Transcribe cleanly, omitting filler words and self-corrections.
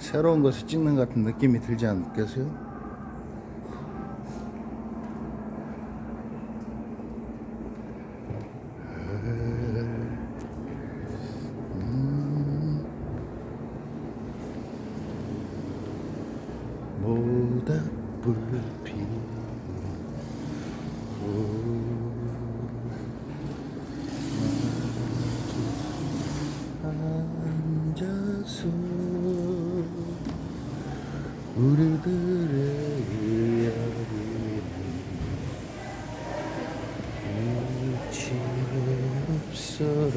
새로운 것을 찍는 것 같은 느낌이 들지 않겠어요? 모닥불 피우고 앉아서 우리들의 이야기는 끝이 없어라.